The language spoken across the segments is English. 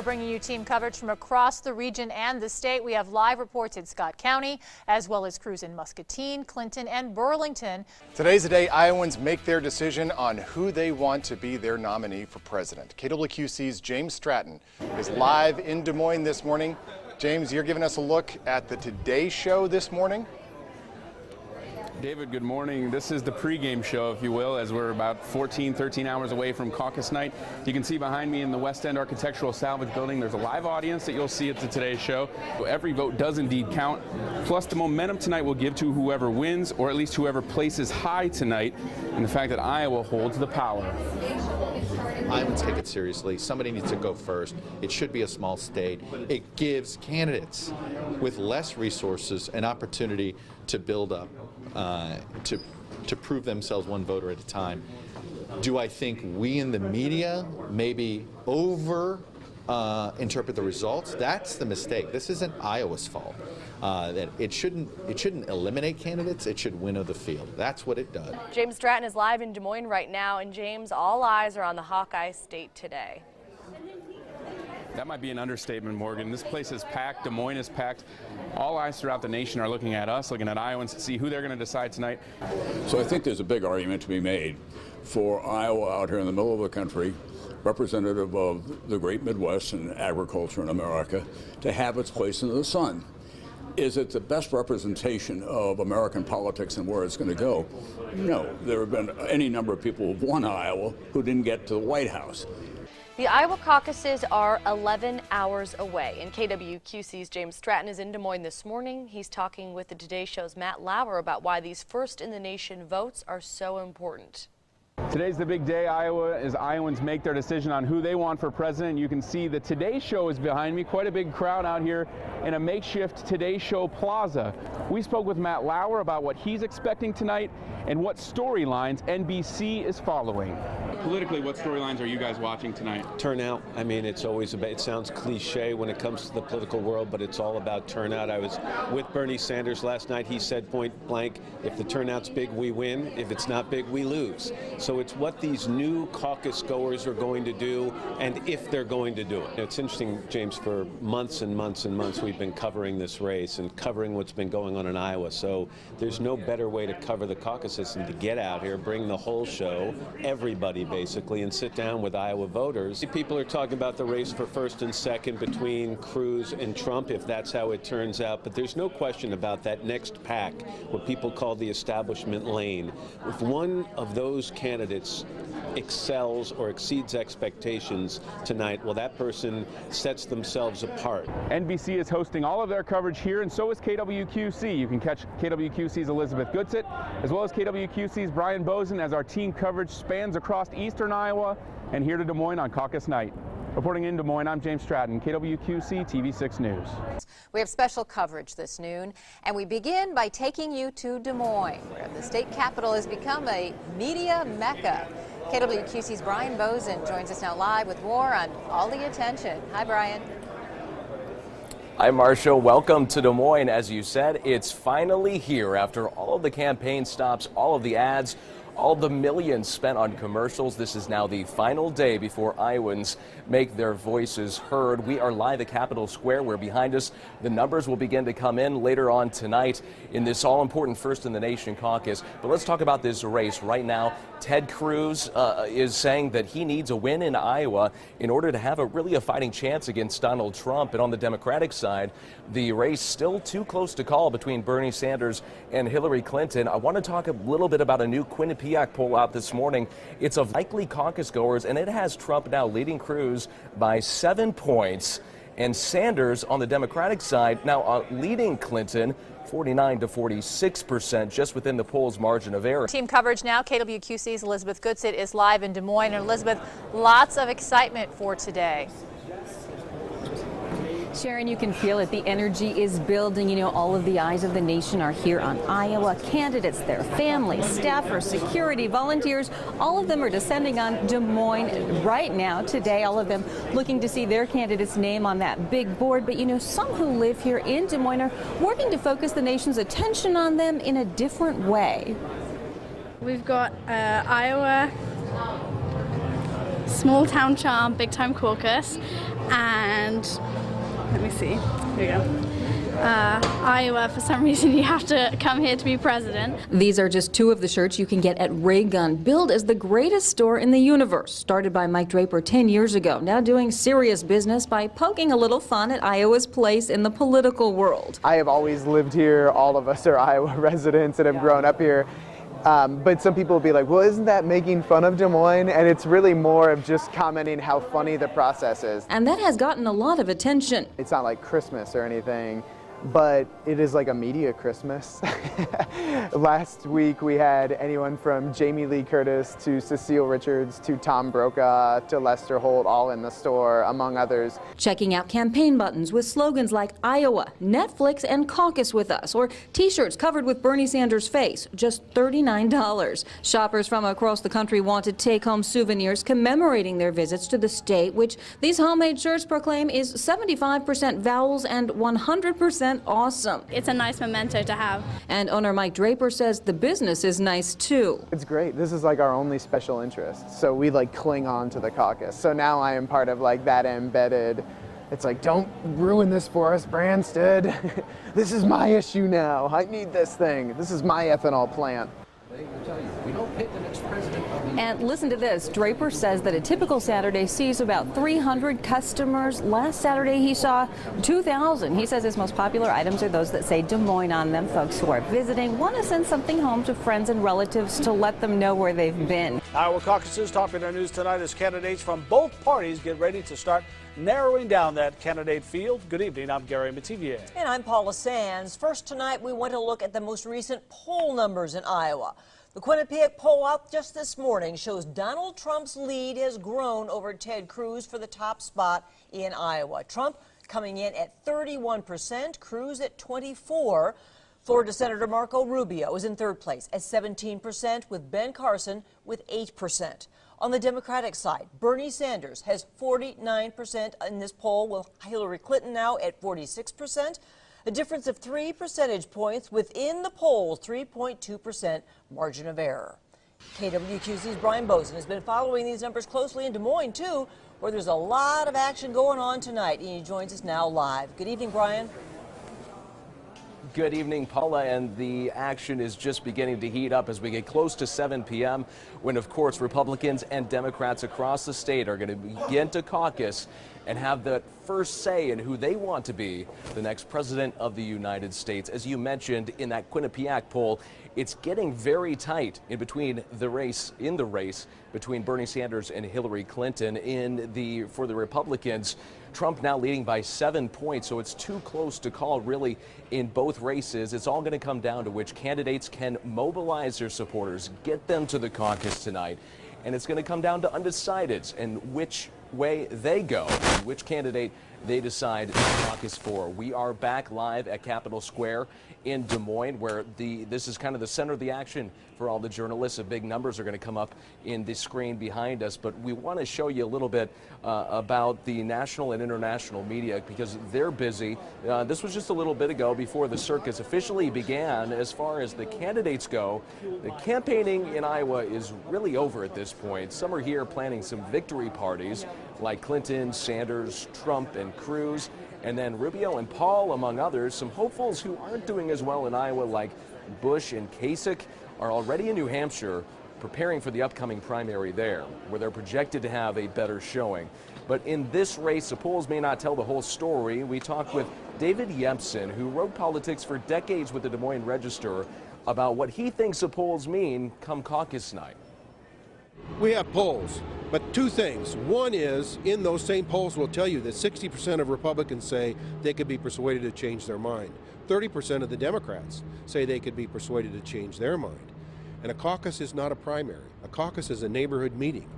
are bringing you team coverage from across the region and the state. We have live reports in Scott County, as well as crews in Muscatine, Clinton, and Burlington. Today's the day Iowans make their decision on who they want to be their nominee for president. KWQC's James Stratton is live in Des Moines this morning. James, you're giving us a look at the Today Show this morning. David, good morning. This is the pregame show, if you will, as we're about 13 hours away from caucus night. You can see behind me in the West End Architectural Salvage Building, there's a live audience that you'll see at the Today Show. Every vote does indeed count. Plus, the momentum tonight will give to whoever wins, or at least whoever places high tonight, and the fact that Iowa holds the power. Iowans take it seriously. Somebody needs to go first. It should be a small state. It gives candidates with less resources an opportunity to build up, to prove themselves one voter at a time. Do I think we in the media maybe interpret the results? That's the mistake. This isn't Iowa's fault. That it shouldn't eliminate candidates. It should winnow the field. That's what it does. James Stratton is live in Des Moines right now, and James, all eyes are on the Hawkeye State today. That might be an understatement, Morgan. This place is packed. Des Moines is packed. All eyes throughout the nation are looking at us, looking at Iowans to see who they're going to decide tonight. So I think there's a big argument to be made for Iowa out here in the middle of the country, representative of the great Midwest and agriculture in America, to have its place in the sun. Is it the best representation of American politics and where it's going to go? No. There have been any number of people who've won Iowa who didn't get to the White House. The Iowa caucuses are 11 hours away, and KWQC's James Stratton is in Des Moines this morning. He's talking with the Today Show's Matt Lauer about why these first-in-the-nation votes are so important. Today's the big day, Iowa, as Iowans make their decision on who they want for president. You can see the Today Show is behind me. Quite a big crowd out here in a makeshift Today Show plaza. We spoke with Matt Lauer about what he's expecting tonight and what storylines NBC is following. Politically, what storylines are you guys watching tonight? Turnout. I mean, it's always about, it sounds cliche when it comes to the political world, but it's all about turnout. I was with Bernie Sanders last night. He said point blank, if the turnout's big, we win. If it's not big, we lose. So it's what these new caucus goers are going to do and if they're going to do it. It's interesting, James, for months and months and months we've been covering this race and covering what's been going on in Iowa. So there's no better way to cover the caucuses than to get out here, bring the whole show, everybody basically, and sit down with Iowa voters. People are talking about the race for first and second between Cruz and Trump, if that's how it turns out. But there's no question about that next pack, what people call the establishment lane. If one of those candidates excels or exceeds expectations tonight, well, that person sets themselves apart. NBC is hosting all of their coverage here, and so is KWQC. You can catch KWQC's Elizabeth Goodsett, as well as KWQC's Brian Bozen, as our team coverage spans across eastern Iowa and here to Des Moines on caucus night. Reporting in Des Moines, I'm James Stratton, KWQC TV6 News. We have special coverage this noon, and we begin by taking you to Des Moines, where the state capitol has become a media mecca. KWQC's Brian Bozen joins us now live with more on all the attention. Hi, Brian. Hi, Marcia. Welcome to Des Moines. As you said, it's finally here after all of the campaign stops, all of the ads, all the millions spent on commercials. This is now the final day before Iowans make their voices heard. We are live at Capitol Square, where behind us the numbers will begin to come in later on tonight in this all-important first-in-the-nation caucus. But let's talk about this race right now. Ted Cruz is saying that he needs a win in Iowa in order to have a fighting chance against Donald Trump. And on the Democratic side, the race still too close to call between Bernie Sanders and Hillary Clinton. I want to talk a little bit about a new Quinnipiac poll out this morning. It's of likely caucus goers, and it has Trump now leading Cruz by 7 points, and Sanders on the Democratic side now leading Clinton 49 to 46%, just within the poll's margin of error. Team coverage now. KWQC's Elizabeth Goodsett is live in Des Moines. And Elizabeth, lots of excitement for today. Sharon, you can feel it. The energy is building. You know, all of the eyes of the nation are here on Iowa. Candidates, their families, staffers, security, volunteers, all of them are descending on Des Moines right now, today. All of them looking to see their candidate's name on that big board. But, you know, some who live here in Des Moines are working to focus the nation's attention on them in a different way. We've got Iowa Small Town Charm, Big Time Caucus, and let me see, here we go. Iowa, for some reason you have to come here to be president. These are just two of the shirts you can get at Ray Gun, billed as the greatest store in the universe. Started by Mike Draper 10 years ago, now doing serious business by poking a little fun at Iowa's place in the political world. I have always lived here. All of us are Iowa residents and have grown up here. But some people will be like, well, isn't that making fun of Des Moines? And it's really more of just commenting how funny the process is. And that has gotten a lot of attention. It's not like Christmas or anything, but it is like a media Christmas. Last week we had anyone from Jamie Lee Curtis to Cecile Richards to Tom Brokaw to Lester Holt all in the store, among others. Checking out campaign buttons with slogans like Iowa, Netflix, and Caucus with Us, or t-shirts covered with Bernie Sanders' face, just $39. Shoppers from across the country want to take home souvenirs commemorating their visits to the state, which these homemade shirts proclaim is 75% vowels and 100% awesome. It's a nice memento to have. And owner Mike Draper says the business is nice too. It's great. This is like our only special interest. So we like cling on to the caucus. So now I am part of like that embedded. It's like, don't ruin this for us, Branstad. This is my issue now. I need this thing. This is my ethanol plant. And listen to this. Draper says that a typical Saturday sees about 300 customers. Last Saturday he saw 2,000. He says his most popular items are those that say Des Moines on them. Folks who are visiting want to send something home to friends and relatives to let them know where they've been. Iowa caucuses topping our news tonight as candidates from both parties get ready to start narrowing down that candidate field. Good evening, I'm Gary Mativier. And I'm Paula Sands. First tonight, we want to look at the most recent poll numbers in Iowa. The Quinnipiac poll out just this morning shows Donald Trump's lead has grown over Ted Cruz for the top spot in Iowa. Trump coming in at 31%, Cruz at 24%. Florida Senator Marco Rubio is in third place at 17%, with Ben Carson with 8%. On the Democratic side, Bernie Sanders has 49% in this poll, with Hillary Clinton now at 46%. A difference of 3 percentage points within the poll's 3.2% margin of error. KWQC's Brian Bozen has been following these numbers closely in Des Moines, too, where there's a lot of action going on tonight, and he joins us now live. Good evening, Brian. Good evening, Paula, and the action is just beginning to heat up as we get close to 7 p.m. when, of course, Republicans and Democrats across the state are going to begin to caucus and have the first say in who they want to be the next president of the United States. As you mentioned in that Quinnipiac poll, it's getting very tight in the race between Bernie Sanders and Hillary Clinton. For the Republicans, Trump now leading by 7 points, so it's too close to call really in both races. It's all going to come down to which candidates can mobilize their supporters, get them to the caucus tonight, and it's going to come down to undecideds and which way they go, which candidate they decide to caucus for. We are back live at Capitol Square in Des Moines, where this is kind of the center of the action for all the journalists. The big numbers are going to come up in the screen behind us, but we want to show you a little bit about the national and international media because they're busy. This was just a little bit ago before the circus officially began. As far as the candidates go, the campaigning in Iowa is really over at this point. Some are here planning some victory parties like Clinton, Sanders, Trump, and Cruz. And then Rubio and Paul, among others. Some hopefuls who aren't doing as well in Iowa, like Bush and Kasich, are already in New Hampshire preparing for the upcoming primary there, where they're projected to have a better showing. But in this race, the polls may not tell the whole story. We talked with David Yempson, who wrote politics for decades with the Des Moines Register, about what he thinks the polls mean come caucus night. We have polls, but two things. One is, in those same polls will tell you that 60% of Republicans say they could be persuaded to change their mind. 30% of the Democrats say they could be persuaded to change their mind. And a caucus is not a primary. A caucus is a neighborhood meeting.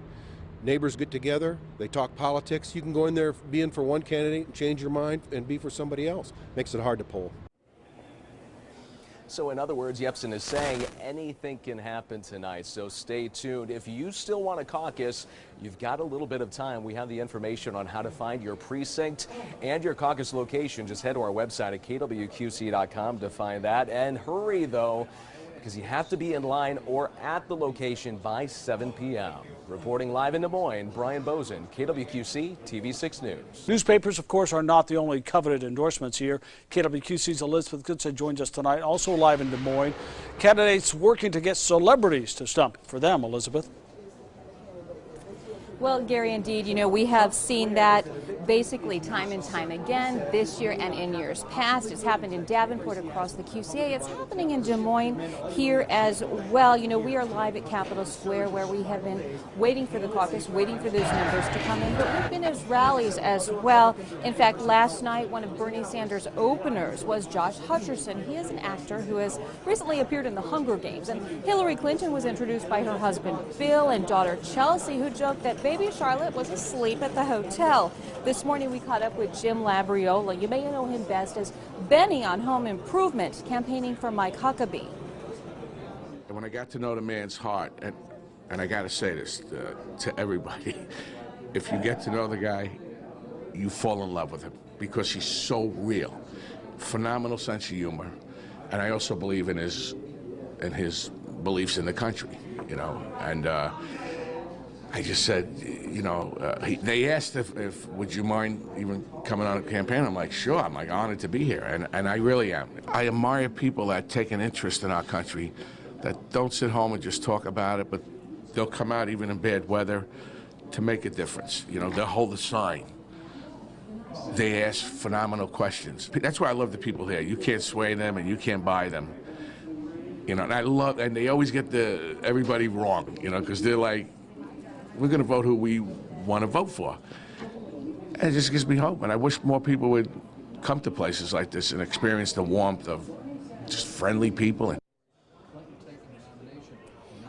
Neighbors get together, they talk politics. You can go in there, be in for one candidate, and change your mind and be for somebody else. Makes it hard to poll. So in other words, Yepsen is saying anything can happen tonight, so stay tuned. If you still want to caucus, you've got a little bit of time. We have the information on how to find your precinct and your caucus location. Just head to our website at kwqc.com to find that. And hurry, though, because you have to be in line or at the location by 7 p.m. Reporting live in Des Moines, Brian Bozen, KWQC TV 6 News. Newspapers, of course, are not the only coveted endorsements here. KWQC's Elizabeth Goodson joins us tonight, also live in Des Moines. Candidates working to get celebrities to stump for them, Elizabeth. Well, Gary, indeed, you know, we have seen that basically time and time again this year and in years past. It's happened in Davenport across the QCA. It's happening in Des Moines here as well. You know, we are live at Capitol Square where we have been waiting for the caucus, waiting for those numbers to come in, but we've been at rallies as well. In fact, last night, one of Bernie Sanders' openers was Josh Hutcherson. He is an actor who has recently appeared in the Hunger Games, and Hillary Clinton was introduced by her husband Bill and daughter Chelsea, who joked that baby Charlotte was asleep at the hotel. This morning we caught up with Jim Labriola. You may know him best as Benny on Home Improvement, campaigning for Mike Huckabee. When I got to know the man's heart, and I got to say this to everybody, if you get to know the guy, you fall in love with him because he's so real. Phenomenal sense of humor, and I also believe in his beliefs in the country, you know, and I just said, you know, they asked if would you mind even coming on a campaign? I'm like, sure. I'm like honored to be here, and I really am. I admire people that take an interest in our country, that don't sit home and just talk about it, but they'll come out even in bad weather to make a difference. You know, they'll hold a sign. They ask phenomenal questions. That's why I love the people here. You can't sway them and you can't buy them. You know, and they always get everybody wrong, you know, because they're like, we're going to vote who we want to vote for. And it just gives me hope. And I wish more people would come to places like this and experience the warmth of just friendly people.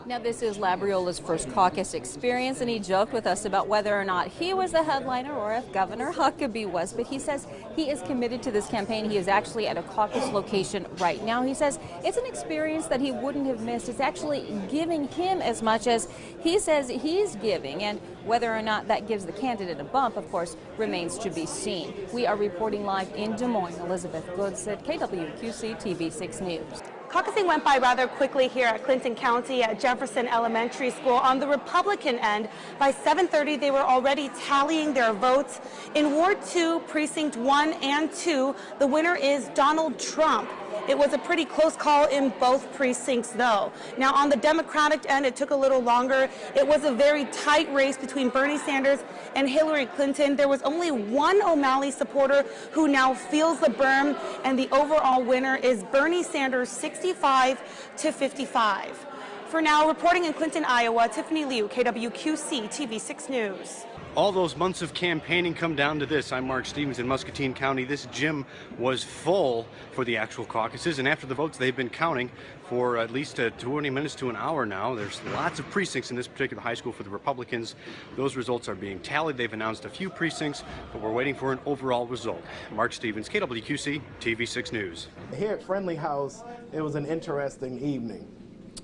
Now, this is Labriola's first caucus experience, and he joked with us about whether or not he was the headliner or if Governor Huckabee was. But he says he is committed to this campaign. He is actually at a caucus location right now. He says it's an experience that he wouldn't have missed. It's actually giving him as much as he says he's giving. And whether or not that gives the candidate a bump, of course, remains to be seen. We are reporting live in Des Moines. Elizabeth Goodson, KWQC TV 6 News. Caucusing went by rather quickly here at Clinton County at Jefferson Elementary School. On the Republican end, by 7:30, they were already tallying their votes. In Ward 2, Precinct 1 and 2, the winner is Donald Trump. It was a pretty close call in both precincts, though. Now, on the Democratic end, it took a little longer. It was a very tight race between Bernie Sanders and Hillary Clinton. There was only one O'Malley supporter who now feels the burn, and the overall winner is Bernie Sanders, 65-55. For now, reporting in Clinton, Iowa, Tiffany Liu, KWQC TV 6 News. All those months of campaigning come down to this. I'm Mark Stevens in Muscatine County. This gym was full for the actual caucuses, and after the votes, they've been counting for at least 20 minutes to an hour now. There's lots of precincts in this particular high school for the Republicans. Those results are being tallied. They've announced a few precincts, but we're waiting for an overall result. Mark Stevens, KWQC TV 6 News. Here at Friendly House, it was an interesting evening.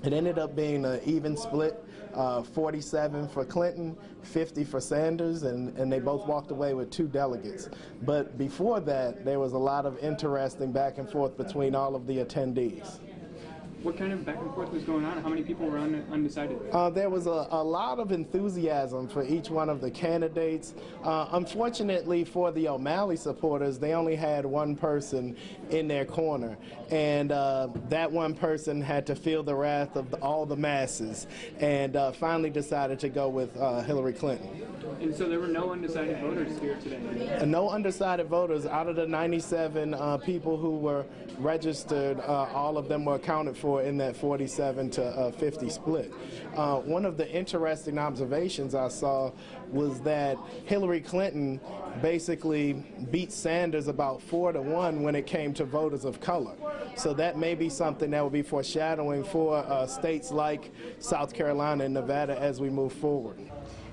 It ended up being an even split, 47 for Clinton, 50 for Sanders, and they both walked away with 2 delegates. But before that, there was a lot of interesting back and forth between all of the attendees. What kind of back and forth was going on? How many people were undecided? There was a lot of enthusiasm for each one of the candidates. Unfortunately for the O'Malley supporters, they only had one person in their corner, and that one person had to feel the wrath of all the masses, and finally decided to go with Hillary Clinton. And so there were no undecided voters here today? No undecided voters. Out of the 97 people who were registered, all of them were accounted for in that 47 to 50 split. One of the interesting observations I saw was that Hillary Clinton basically beat Sanders about 4-1 when it came to voters of color. So that may be something that will be foreshadowing for states like South Carolina and Nevada as we move forward.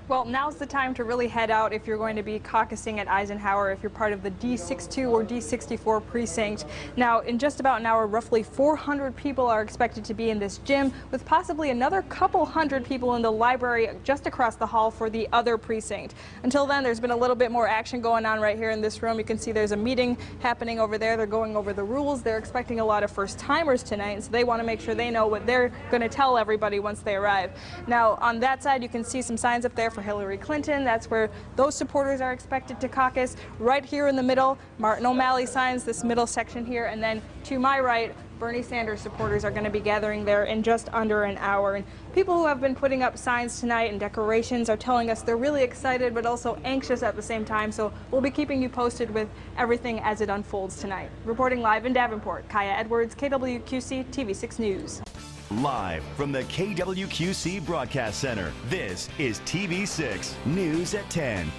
Well, now's the time to really head out if you're going to be caucusing at Eisenhower, if you're part of the D62 or D64 precinct. Now, in just about an hour, roughly 400 people are expected to be in this gym, with possibly another couple hundred people in the library just across the hall for the other precinct. Until then, there's been a little bit more action going on right here in this room. You can see there's a meeting happening over there. They're going over the rules. They're expecting a lot of first-timers tonight, so they want to make sure they know what they're going to tell everybody once they arrive. Now, on that side, you can see some signs up there for Hillary Clinton. That's where those supporters are expected to caucus. Right here in the middle, Martin O'Malley signs, this middle section here, and then to my right, Bernie Sanders supporters are going to be gathering there in just under an hour. And people who have been putting up signs tonight and decorations are telling us they're really excited but also anxious at the same time. So we'll be keeping you posted with everything as it unfolds tonight. Reporting live in Davenport, Kaya Edwards, KWQC TV6 News. Live from the KWQC Broadcast Center, this is TV6 News at 10.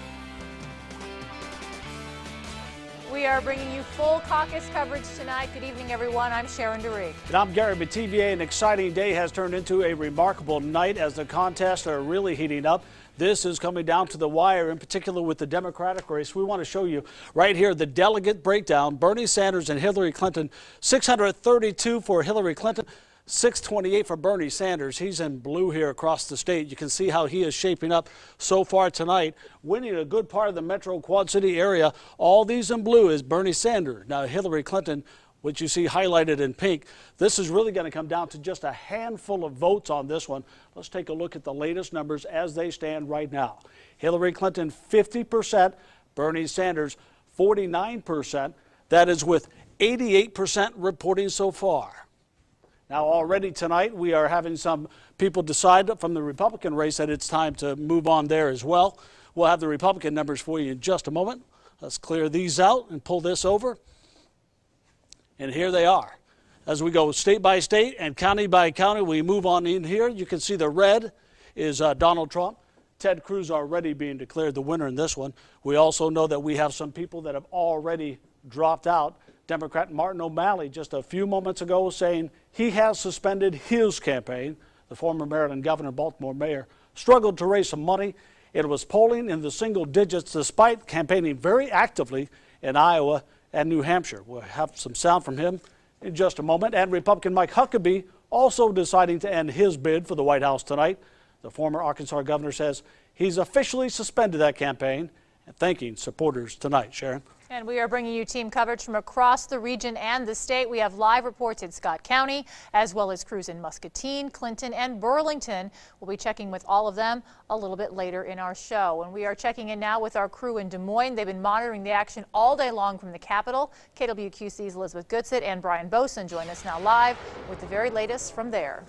We are bringing you full caucus coverage tonight. Good evening, everyone. I'm Sharon DeReek. And I'm Gary Bativier. An exciting day has turned into a remarkable night as the contests are really heating up. This is coming down to the wire, in particular with the Democratic race. We want to show you right here the delegate breakdown. Bernie Sanders and Hillary Clinton, 632 for Hillary Clinton, 628 for Bernie Sanders. He's in blue here across the state. You can see how he is shaping up so far tonight, winning a good part of the metro Quad City area. All these in blue is Bernie Sanders. Now Hillary Clinton, which you see highlighted in pink, this is really going to come down to just a handful of votes on this one. Let's take a look at the latest numbers as they stand right now. Hillary Clinton 50%, Bernie Sanders 49%. That is with 88% reporting so far. Now, already tonight, we are having some people decide from the Republican race that it's time to move on there as well. We'll have the Republican numbers for you in just a moment. Let's clear these out and pull this over. And here they are. As we go state by state and county by county, we move on in here. You can see the red is Donald Trump. Ted Cruz already being declared the winner in this one. We also know that we have some people that have already dropped out. Democrat Martin O'Malley just a few moments ago saying he has suspended his campaign. The former Maryland governor, Baltimore mayor, struggled to raise some money. It was polling in the single digits despite campaigning very actively in Iowa and New Hampshire. We'll have some sound from him in just a moment. And Republican Mike Huckabee also deciding to end his bid for the White House tonight. The former Arkansas governor says he's officially suspended that campaign and thanking supporters tonight. Sharon. And we are bringing you team coverage from across the region and the state. We have live reports in Scott County, as well as crews in Muscatine, Clinton, and Burlington. We'll be checking with all of them a little bit later in our show. And we are checking in now with our crew in Des Moines. They've been monitoring the action all day long from the Capitol. KWQC's Elizabeth Goodsett and Brian Boson join us now live with the very latest from there.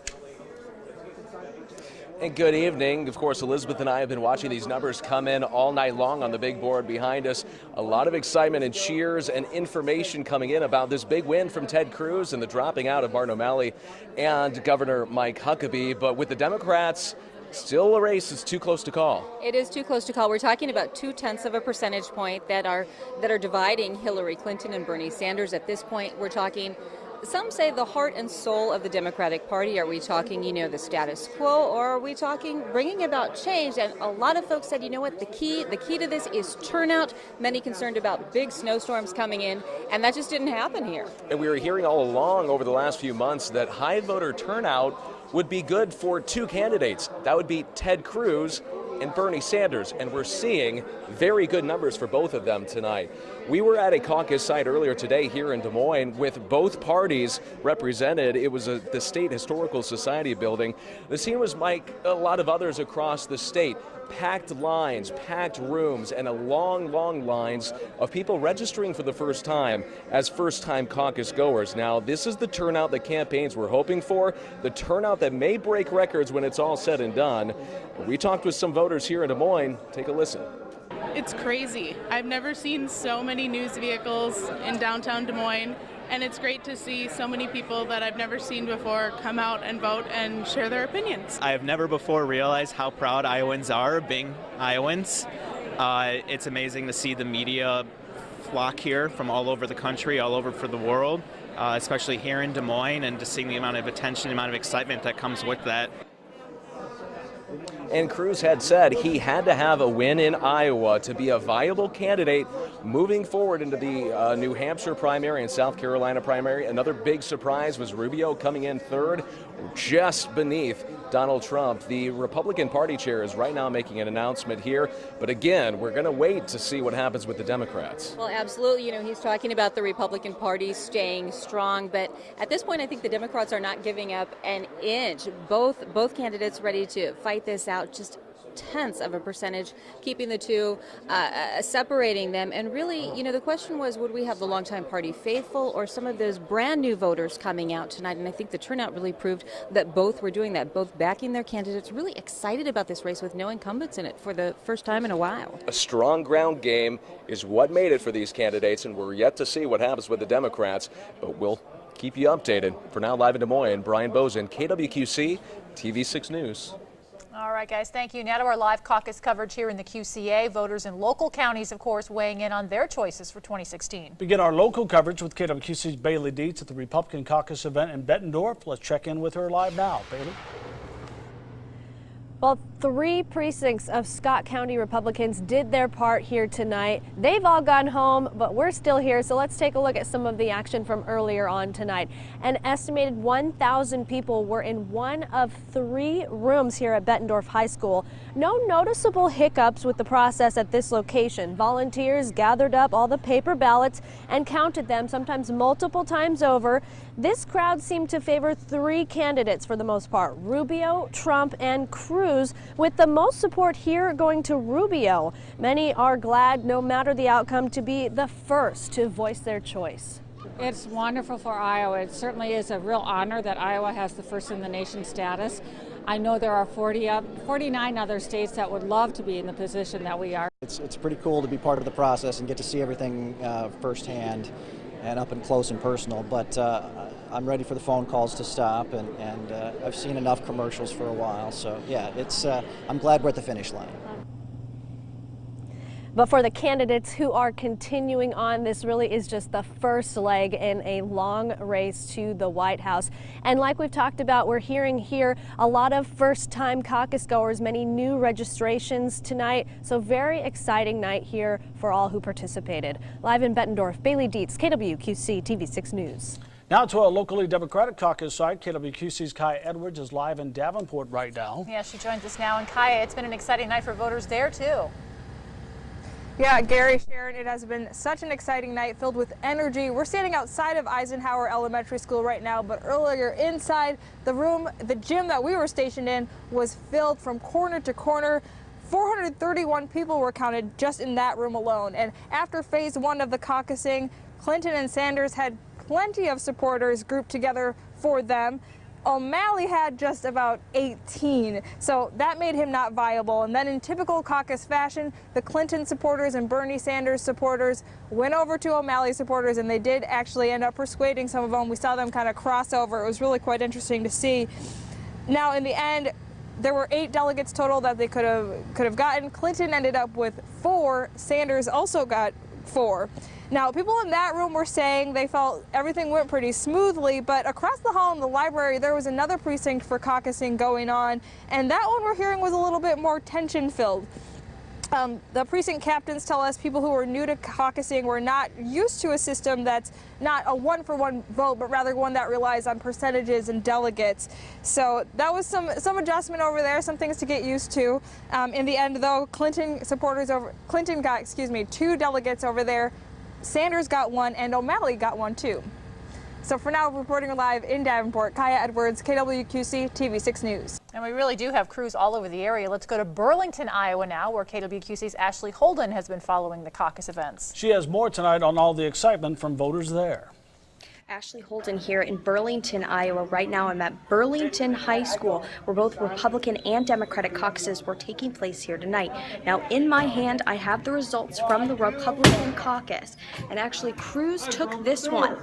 And good evening. Of course, Elizabeth and I have been watching these numbers come in all night long on the big board behind us. A lot of excitement and cheers and information coming in about this big win from Ted Cruz and the dropping out of Martin O'Malley and Governor Mike Huckabee. But with the Democrats, still a race is too close to call. It is too close to call. We're talking about 0.2 of a percentage point that are dividing Hillary Clinton and Bernie Sanders. At this point, we're talking, some say, the heart and soul of the Democratic Party. Are we talking, the status quo, or are we talking bringing about change? And a lot of folks said, you know what, the key to this is turnout. Many concerned about big snowstorms coming in, and that just didn't happen here. And we were hearing all along over the last few months that high voter turnout would be good for two candidates. That would be Ted Cruz and Bernie Sanders, and we're seeing very good numbers for both of them tonight. We were at a caucus site earlier today here in Des Moines with both parties represented. It was the State Historical Society building. The scene was like a lot of others across the state. Packed lines, packed rooms, and a long lines of people registering for the first time as first-time caucus goers. Now, this is the turnout that campaigns were hoping for, the turnout that may break records when it's all said and done. We talked with some voters here in Des Moines. Take a listen. It's crazy. I've never seen so many news vehicles in downtown Des Moines, and it's great to see so many people that I've never seen before come out and vote and share their opinions. I have never before realized how proud Iowans are of being Iowans. It's amazing to see the media flock here from all over the country, all over for the world, especially here in Des Moines, and just seeing the amount of attention, the amount of excitement that comes with that. And Cruz had said he had to have a win in Iowa to be a viable candidate moving forward into the New Hampshire primary and South Carolina primary. Another big surprise was Rubio coming in third, just beneath Donald Trump. The Republican Party chair is right now making an announcement here. But again, we're going to wait to see what happens with the Democrats. Well, absolutely. You know, he's talking about the Republican Party staying strong. But at this point, I think the Democrats are not giving up an inch. Both candidates ready to fight this out. Just tenths of a percentage, keeping the two, separating them. And really, you know, the question was, would we have the longtime party faithful or some of those brand new voters coming out tonight? And I think the turnout really proved that both were doing that, both backing their candidates, really excited about this race with no incumbents in it for the first time in a while. A strong ground game is what made it for these candidates, and we're yet to see what happens with the Democrats, but we'll keep you updated. For now, live in Des Moines, Brian Bozen, KWQC, TV6 News. All right, guys, thank you. Now to our live caucus coverage here in the QCA. Voters in local counties, of course, weighing in on their choices for 2016. Begin our local coverage with KWQC's Bailey Dietz at the Republican caucus event in Bettendorf. Let's check in with her live now. Bailey? Well, 3 precincts of Scott County Republicans did their part here tonight. They've all gone home, but we're still here, so let's take a look at some of the action from earlier on tonight. An estimated 1,000 people were in one of 3 rooms here at Bettendorf High School. No noticeable hiccups with the process at this location. Volunteers gathered up all the paper ballots and counted them, sometimes multiple times over. This crowd seemed to favor 3 candidates for the most part: Rubio, Trump, and Cruz, with the most support here going to Rubio. Many are glad, no matter the outcome, to be the first to voice their choice. It's wonderful for Iowa. It certainly is a real honor that Iowa has the first in the nation status. I know there are 49 other states that would love to be in the position that we are. It's pretty cool to be part of the process and get to see everything firsthand and up and close and personal, but I'm ready for the phone calls to stop, and I've seen enough commercials for a while, so yeah, I'm glad we're at the finish line. But for the candidates who are continuing on, this really is just the first leg in a long race to the White House. And like we've talked about, we're hearing here a lot of first-time caucus goers, many new registrations tonight. So very exciting night here for all who participated. Live in Bettendorf, Bailey Dietz, KWQC TV6 News. Now to a locally Democratic caucus site. KWQC's Kaya Edwards is live in Davenport right now. Yeah, she joins us now. And Kaya, it's been an exciting night for voters there, too. Yeah, Gary, Sharon, it has been such an exciting night filled with energy. We're standing outside of Eisenhower Elementary School right now, but earlier inside the gym that we were stationed in was filled from corner to corner. 431 people were counted just in that room alone. And after phase 1 of the caucusing, Clinton and Sanders had plenty of supporters grouped together for them. O'Malley had just about 18, so that made him not viable. And then in typical caucus fashion, the Clinton supporters and Bernie Sanders supporters went over to O'Malley supporters, and they did actually end up persuading some of them. We saw them kind of cross over. It was really quite interesting to see. Now, in the end, there were 8 delegates total that they could have gotten. Clinton ended up with 4. Sanders also got 4. Now, people in that room were saying they felt everything went pretty smoothly, but across the hall in the library, there was another precinct for caucusing going on, and that one we're hearing was a little bit more tension-filled. The precinct captains tell us people who are new to caucusing were not used to a system that's not a one-for-one vote, but rather one that relies on percentages and delegates. So that was some adjustment over there, some things to get used to. In the end, though, Clinton got 2 delegates over there. Sanders got 1, and O'Malley got 1 too. So for now, reporting live in Davenport, Kaya Edwards, KWQC TV6 News. And we really do have crews all over the area. Let's go to Burlington, Iowa now, where KWQC's Ashley Holden has been following the caucus events. She has more tonight on all the excitement from voters there. Ashley Holden here in Burlington, Iowa. Right now I'm at Burlington High School, where both Republican and Democratic caucuses were taking place here tonight. Now in my hand I have the results from the Republican caucus, and actually Cruz took this one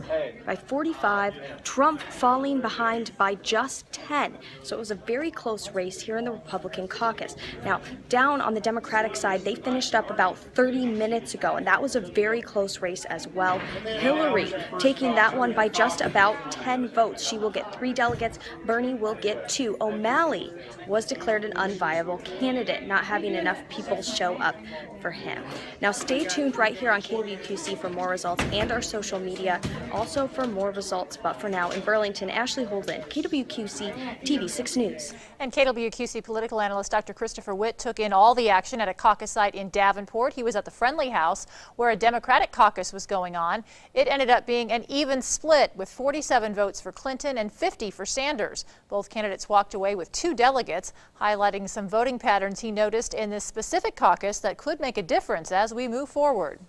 by 45, Trump falling behind by just 10. So it was a very close race here in the Republican caucus. Now down on the Democratic side, they finished up about 30 minutes ago, and that was a very close race as well. Hillary taking that one by just about 10 votes. She will get 3 delegates. Bernie will get 2. O'Malley was declared an unviable candidate, not having enough people show up for him. Now stay tuned right here on KWQC for more results and our social media, also for more results. But for now, in Burlington, Ashley Holden, KWQC TV 6 News. And KWQC political analyst Dr. Christopher Witt took in all the action at a caucus site in Davenport. He was at the Friendly House where a Democratic caucus was going on. It ended up being an even split with 47 votes for Clinton and 50 for Sanders. Both candidates walked away with 2 delegates, highlighting some voting patterns he noticed in this specific caucus that could make a difference as we move forward.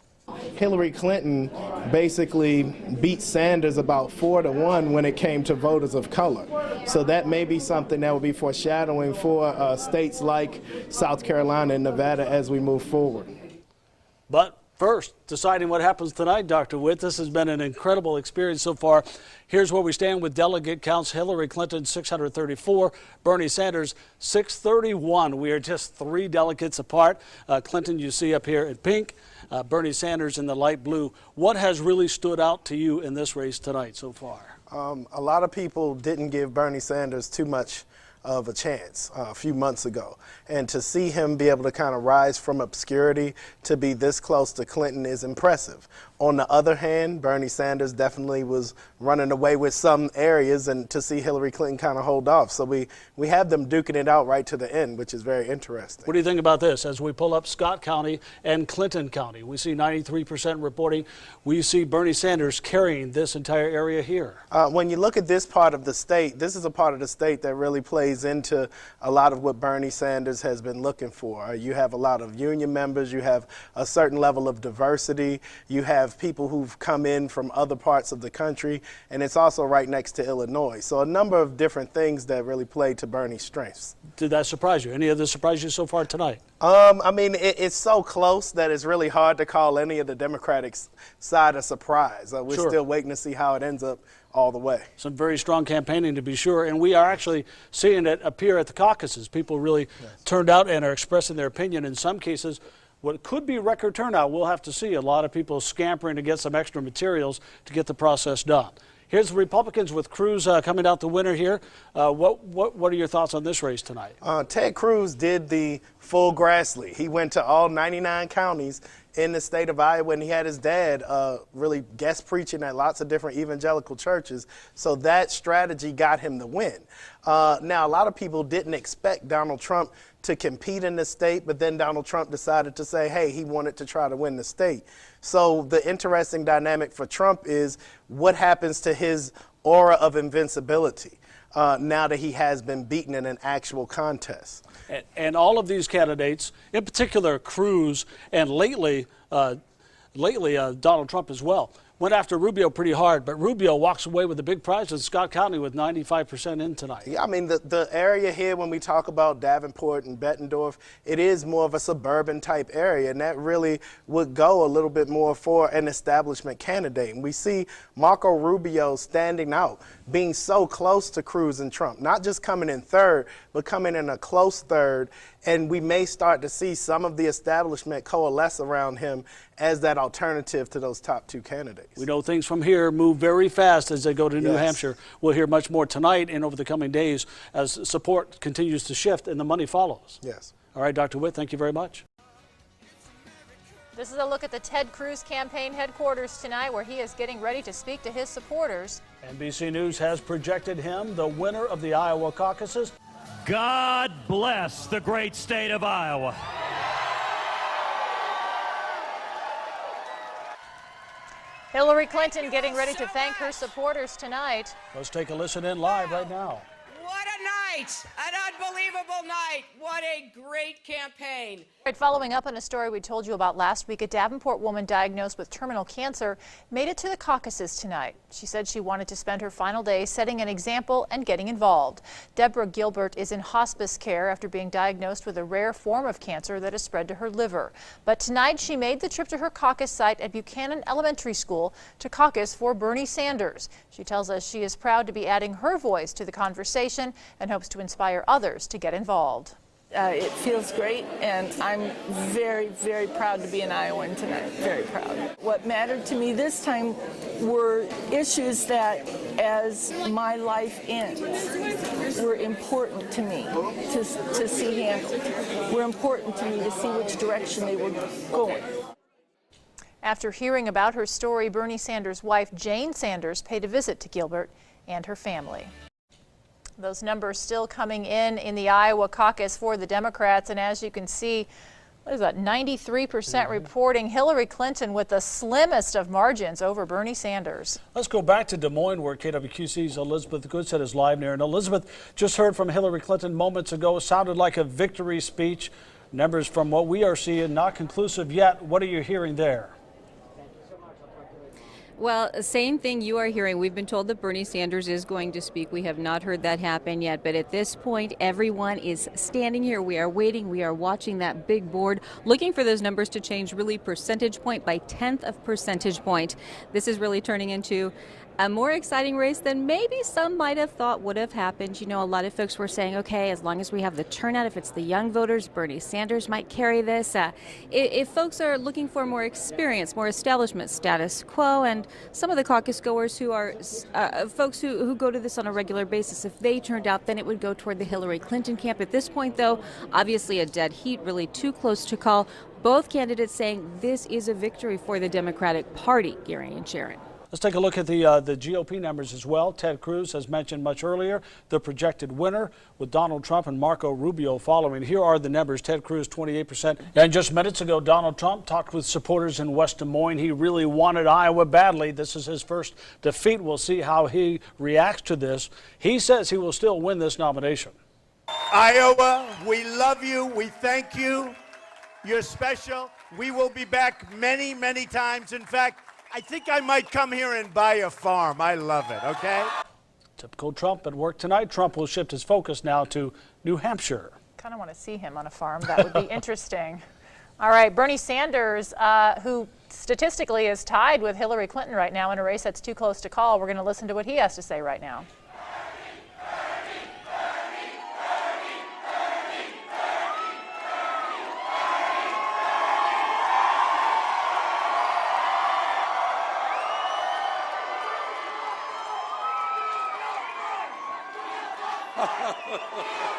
Hillary Clinton basically beat Sanders about 4-1 when it came to voters of color. So that may be something that will be foreshadowing for states like South Carolina and Nevada as we move forward. But first, deciding what happens tonight, Dr. Witt. This has been an incredible experience so far. Here's where we stand with delegate counts. Hillary Clinton, 634. Bernie Sanders, 631. We are just 3 delegates apart. Clinton, you see up here in pink. Bernie Sanders in the light blue. What has really stood out to you in this race tonight so far? A lot of people didn't give Bernie Sanders too much of a chance a few months ago. And to see him be able to kind of rise from obscurity to be this close to Clinton is impressive. On the other hand, Bernie Sanders definitely was running away with some areas, and to see Hillary Clinton kind of hold off. So we have them duking it out right to the end, which is very interesting. What do you think about this? As we pull up Scott County and Clinton County, we see 93% reporting. We see Bernie Sanders carrying this entire area here. When you look at this part of the state, this is a part of the state that really plays into a lot of what Bernie Sanders has been looking for. You have a lot of union members, you have a certain level of diversity, you have people who've come in from other parts of the country, and it's also right next to Illinois. So a number of different things that really play to Bernie's strengths. Did that surprise you? Any of this surprise you so far tonight? I mean, it's so close that it's really hard to call any of the Democratic side a surprise. We're still waiting to see how it ends up all the way. Some very strong campaigning, to be sure, and we are actually seeing it appear at the caucuses. People really turned out and are expressing their opinion. In some cases, what could be record turnout, we'll have to see. A lot of people scampering to get some extra materials to get the process done. Here's the Republicans with Cruz coming out the winner here. What are your thoughts on this race tonight? Ted Cruz did the full Grassley. He went to all 99 counties in the state of Iowa, and he had his dad really guest preaching at lots of different evangelical churches. So that strategy got him the win. Now, a lot of people didn't expect Donald Trump to compete in the state, but then Donald Trump decided to say, hey, he wanted to try to win the state. So the interesting dynamic for Trump is what happens to his aura of invincibility now that he has been beaten in an actual contest. And all of these candidates, in particular Cruz, and lately Donald Trump as well, went after Rubio pretty hard, but Rubio walks away with a big prize in Scott County with 95% in tonight. Yeah, I mean, the area here, when we talk about Davenport and Bettendorf, it is more of a suburban type area, and that really would go a little bit more for an establishment candidate. And we see Marco Rubio standing out, being so close to Cruz and Trump, not just coming in third, but coming in a close third. And we may start to see some of the establishment coalesce around him as that alternative to those top 2 candidates. We know things from here move very fast as they go to New Hampshire. We'll hear much more tonight and over the coming days as support continues to shift and the money follows. Yes. All right, Dr. Witt, thank you very much. This is a look at the Ted Cruz campaign headquarters tonight, where he is getting ready to speak to his supporters. NBC News has projected him the winner of the Iowa caucuses. God bless the great state of Iowa. Hillary Clinton getting ready to thank her supporters tonight. Let's take a listen in live right now. What a night! An unbelievable night! What a great campaign! Following up on a story we told you about last week, a Davenport woman diagnosed with terminal cancer made it to the caucuses tonight. She said she wanted to spend her final day setting an example and getting involved. Deborah Gilbert is in hospice care after being diagnosed with a rare form of cancer that has spread to her liver. But tonight she made the trip to her caucus site at Buchanan Elementary School to caucus for Bernie Sanders. She tells us she is proud to be adding her voice to the conversation and hopes to inspire others to get involved. It feels great, and I'm very, very proud to be an Iowan tonight. Very proud. What mattered to me this time were issues that, as my life ends, were important to me to see handled. Were important to me to see which direction they were going. After hearing about her story, Bernie Sanders' wife, Jane Sanders, paid a visit to Gilbert and her family. Those numbers still coming in the Iowa caucus for the Democrats, and as you can see, what is that, 93% reporting Hillary Clinton with the slimmest of margins over Bernie Sanders. Let's go back to Des Moines, where KWQC's Elizabeth Goodset is live there. And Elizabeth, just heard from Hillary Clinton moments ago. It sounded like a victory speech. Numbers from what we are seeing, not conclusive yet. What are you hearing there? Well, same thing you are hearing. We've been told that Bernie Sanders is going to speak. We have not heard that happen yet. But at this point, everyone is standing here. We are waiting. We are watching that big board, looking for those numbers to change really percentage point by 10th of percentage point. This is really turning into a more exciting race than maybe some might have thought would have happened. You know, a lot of folks were saying, okay, as long as we have the turnout, if it's the young voters, Bernie Sanders might carry this. If folks are looking for more experience, more establishment, status quo, and some of the caucus goers who are folks who go to this on a regular basis, if they turned out, then it would go toward the Hillary Clinton camp. At this point, though, obviously a dead heat, really too close to call. Both candidates saying this is a victory for the Democratic Party, Gary and Sharon. Let's take a look at the GOP numbers as well. Ted Cruz, as mentioned much earlier, the projected winner, with Donald Trump and Marco Rubio following. Here are the numbers. Ted Cruz, 28%. And just minutes ago, Donald Trump talked with supporters in West Des Moines. He really wanted Iowa badly. This is his first defeat. We'll see how he reacts to this. He says he will still win this nomination. Iowa, we love you. We thank you. You're special. We will be back many, many times. In fact, I think I might come here and buy a farm. I love it, okay? Typical Trump at work tonight. Trump will shift his focus now to New Hampshire. Kind of want to see him on a farm. That would be interesting. All right, Bernie Sanders, who statistically is tied with Hillary Clinton right now in a race that's too close to call. We're going to listen to what he has to say right now.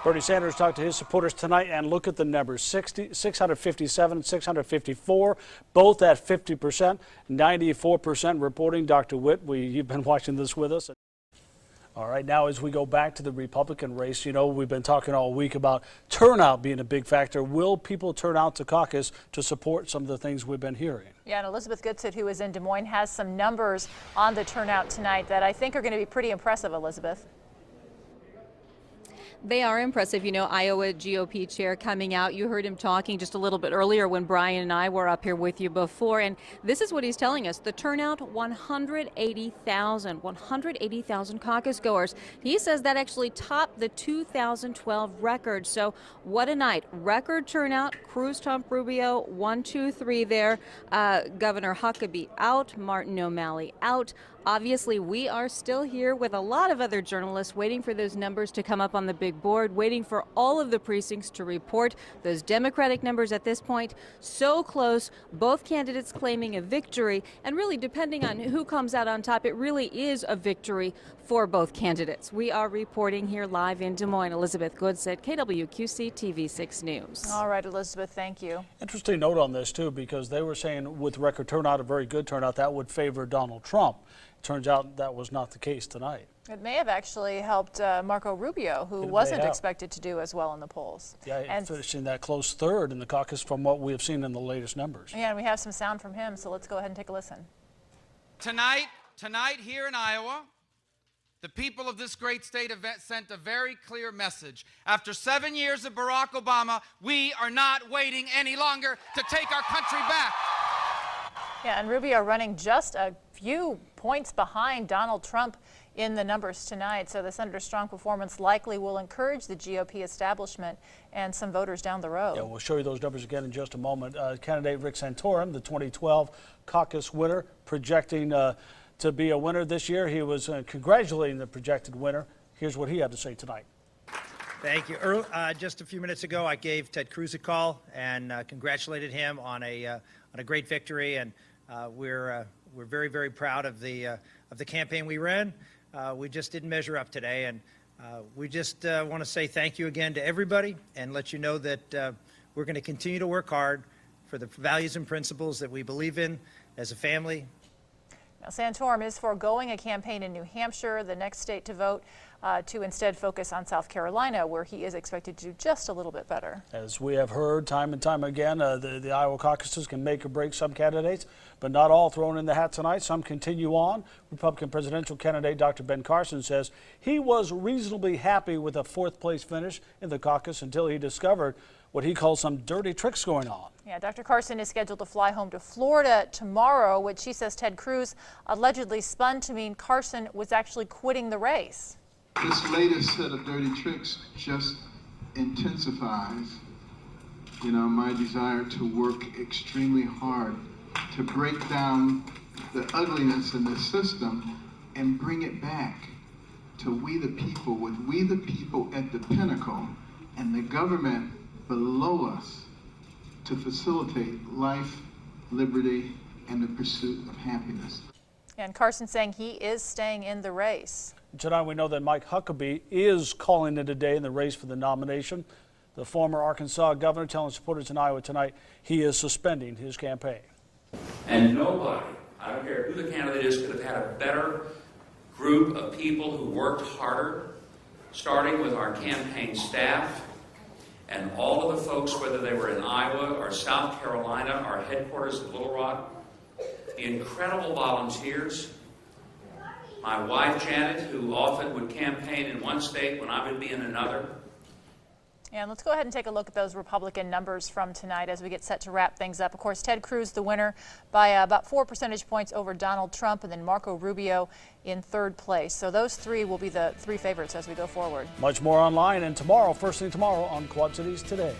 Bernie Sanders talked to his supporters tonight, and look at the numbers, 657, 654, both at 50%, 94% reporting. Dr. Witt, you've been watching this with us. All right, now as we go back to the Republican race, you know, we've been talking all week about turnout being a big factor. Will people turn out to caucus to support some of the things we've been hearing? Yeah, and Elizabeth Goodset, who is in Des Moines, has some numbers on the turnout tonight that I think are going to be pretty impressive, Elizabeth. They are impressive. You know, Iowa GOP chair coming out. You heard him talking just a little bit earlier when Brian and I were up here with you before. And this is what he's telling us. The turnout, 180,000 caucus goers. He says that actually topped the 2012 record. So what a night. Record turnout. Cruz, Trump, Rubio, 1, 2, 3 there. Governor Huckabee out. Martin O'Malley out. Obviously, we are still here with a lot of other journalists waiting for those numbers to come up on the big board, waiting for all of the precincts to report those Democratic numbers at this point. So close, both candidates claiming a victory, and really depending on who comes out on top, it really is a victory for both candidates. We are reporting here live in Des Moines. Elizabeth Goodset, KWQC TV 6 News. All right, Elizabeth, thank you. Interesting note on this, too, because they were saying with record turnout, a very good turnout, that would favor Donald Trump. Turns out that was not the case tonight. It may have actually helped Marco Rubio, who wasn't expected to do as well in the polls. Yeah, and finishing that close third in the caucus from what we have seen in the latest numbers. Yeah, and we have some sound from him, so let's go ahead and take a listen. Tonight here in Iowa, the people of this great state have sent a very clear message. After 7 years of Barack Obama, we are not waiting any longer to take our country back. Yeah, and Rubio running just a few points behind Donald Trump in the numbers tonight. So the senator's strong performance likely will encourage the GOP establishment and some voters down the road. Yeah, we'll show you those numbers again in just a moment. Candidate Rick Santorum, the 2012 caucus winner, projecting to be a winner this year. He was congratulating the projected winner. Here's what he had to say tonight. Thank you. Just a few minutes ago, I gave Ted Cruz a call and congratulated him on a great victory, and we're very, very proud of the campaign we ran. We just didn't measure up today, and we just want to say thank you again to everybody and let you know that we're going to continue to work hard for the values and principles that we believe in as a family. Now, Santorum is foregoing a campaign in New Hampshire, the next state to vote, to instead focus on South Carolina, where he is expected to do just a little bit better. As we have heard time and time again, the Iowa caucuses can make or break some candidates, but not all thrown in the hat tonight. Some continue on. Republican presidential candidate Dr. Ben Carson says he was reasonably happy with a fourth-place finish in the caucus until he discovered what he calls some dirty tricks going on. Yeah, Dr. Carson is scheduled to fly home to Florida tomorrow, which he says Ted Cruz allegedly spun to mean Carson was actually quitting the race. This latest set of dirty tricks just intensifies, my desire to work extremely hard to break down the ugliness in the system and bring it back to we the people, with we the people at the pinnacle and the government below us, to facilitate life, liberty, and the pursuit of happiness. And Carson saying he is staying in the race. Tonight we know that Mike Huckabee is calling it a day in the race for the nomination. The former Arkansas governor telling supporters in Iowa tonight he is suspending his campaign. And nobody, I don't care who the candidate is, could have had a better group of people who worked harder, starting with our campaign staff and all of the folks, whether they were in Iowa or South Carolina, our headquarters in Little Rock, the incredible volunteers, my wife Janet, who often would campaign in one state when I would be in another. And let's go ahead and take a look at those Republican numbers from tonight as we get set to wrap things up. Of course, Ted Cruz, the winner by about 4 percentage points over Donald Trump, and then Marco Rubio in third place. So those three will be the three favorites as we go forward. Much more online and tomorrow, first thing tomorrow on Quad Cities Today.